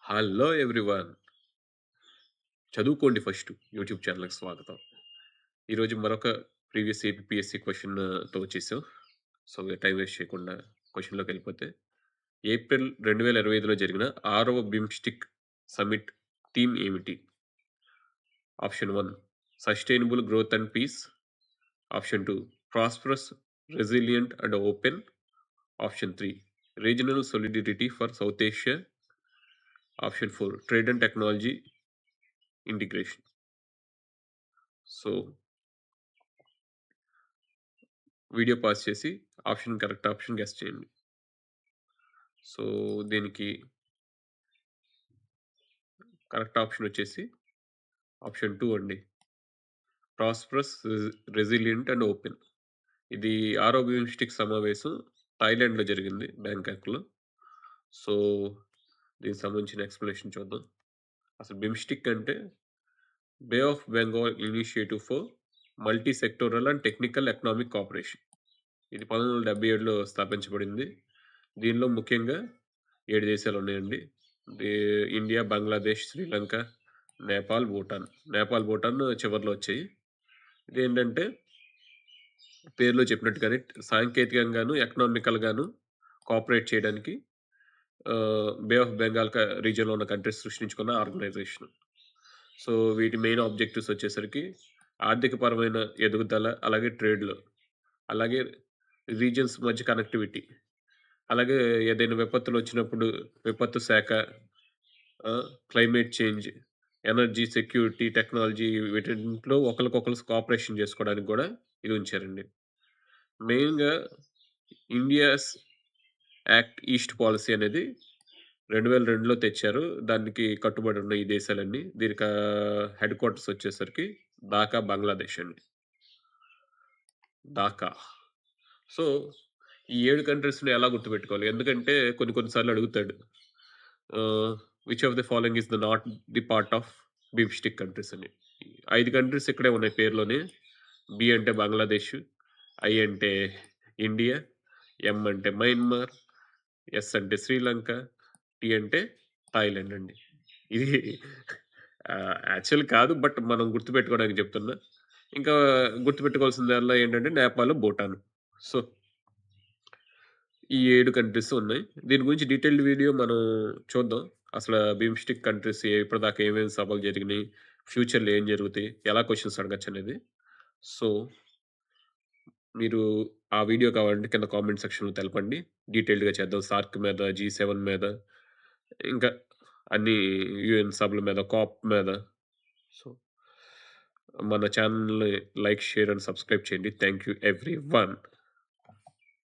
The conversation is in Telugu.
Hello everyone. చదువుకోండి ఫస్ట్ యూట్యూబ్ ఛానల్‌కి స్వాగతం. ఈరోజు మరొక ప్రీవియస్ ఏపీఎస్‌సి క్వెషన్‌తో వచ్చేసాం. సో, టైమ్ వేస్ట్ చేయకుండా క్వెషన్‌లోకెళ్ళిపోతే, ఏప్రిల్ 2025లో జరిగిన 6వ బిమ్‌స్టిక్ సమ్మిట్ థీమ్ ఏమిటి? Option 1 sustainable growth and peace. Option 2 prosperous, resilient and open. Option 3 regional solidarity for south Asia. Option 4 trade and technology integration. So, video pause చేసి కరెక్ట్ ఆప్షన్ గెస్ చేయండి. సో, దీనికి కరెక్ట్ ఆప్షన్ వచ్చేసి ఆప్షన్ 2 అండి. Prosperous, resilient and open. ఇది ఆరో బిమ్‌స్టిక్ సమావేశం థాయిలాండ్‌లో జరిగింది బ్యాంకాక్‌లో. సో, దీనికి సంబంధించిన ఎక్స్‌ప్లనేషన్ చూద్దాం. అసలు బిమ్‌స్టిక్ అంటే bay of Bengal initiative for multi sectoral and technical economic cooperation. ఇది 1977లో స్థాపించబడింది. దీనిలో ముఖ్యంగా 7 దేశాలున్నాయండి. ఇండియా, బంగ్లాదేశ్, శ్రీలంక, నేపాల్, భూటాన్. నేపాల్, భూటాన్ చివర్లో వచ్చాయి. ఇదేంటంటే పేరులో చెప్పినట్టుగానే సాంకేతికంగాను, ఎకనామికల్‌గాను కోఆపరేట్ చేయడానికి బే ఆఫ్ బెంగాల్ రీజియన్‌లో ఉన్న కంట్రీస్ సృష్టించుకున్న ఆర్గనైజేషన్. సో, వీటి మెయిన్ ఆబ్జెక్టివ్స్ వచ్చేసరికి ఆర్థికపరమైన ఎదుగుదల, అలాగే ట్రేడ్‌లో, అలాగే రీజియన్స్ మధ్య కనెక్టివిటీ, అలాగే ఏదైనా విపత్తులొచ్చినప్పుడు విపత్తు శాఖ, climate change, energy security, technology వీటిట్లో ఒకళ్ళకొకళ్ళు కోఆపరేషన్ చేసుకోవడానికి గూడా ఇది ఉంచారండి. మెయిన్‌గా ఇండియాస్ యాక్ట్ ఈస్ట్ పాలిసీ అనేది 2002లో తెచ్చారు. దానికి కట్టుబడి ఉన్న ఈ దేశాలన్నీ. దీనికి హెడ్ క్వార్టర్స్ వచ్చేసరికి ఢాకా, బంగ్లాదేశ్ అండి. ఢాకా. సో, ఈ 7 కంట్రీస్‌ని ఎలా గుర్తుపెట్టుకోవాలి? ఎందుకంటే కొన్ని కొన్ని సార్లు అడుగుతాడు. Which of the following is not the part of BIMSTEC countries అని. 5 కంట్రీస్ ఇక్కడే ఉన్నాయి పేరులోనే. బి అంటే బంగ్లాదేశ్, ఐ అంటే ఇండియా, ఎం అంటే మయన్మార్, ఎస్ అంటే శ్రీలంక, టి అంటే థాయిలాండ్ అండి. ఇది యాక్చువల్ కాదు. బట్ మనం గుర్తుపెట్టుకోవడానికి చెప్తున్నా. ఇంకా గుర్తుపెట్టుకోవాల్సిందల్లా ఏంటంటే నేపాల్, భూటాన్. సో, ఈ 7 కంట్రీస్ ఉన్నాయి. దీని గురించి డీటెయిల్డ్ వీడియో మనం చూద్దాం. అసల బిమ్‌స్టిక్ కంట్రీస్ ఇప్పటిదాకా ఏమేమి సభలు జరిగినాయి, ఫ్యూచర్‌లో ఏం జరుగుతాయి, ఎలా క్వెషన్స్ అడగొచ్చనేది. సో, మీరు ఆ వీడియో కావాలంటే కింద కామెంట్ సెక్షన్‌లో తెలపండి. డీటెయిల్డ్‌గా చేద్దాం. సార్క్ మీద, జీ7 మీద, ఇంకా అన్ని యూఎన్ సభల మీద, కాప్ మీద. సో, మన ఛానెల్‌ని లైక్, షేర్ అండ్ సబ్స్క్రైబ్ చేయండి. Thank you everyone.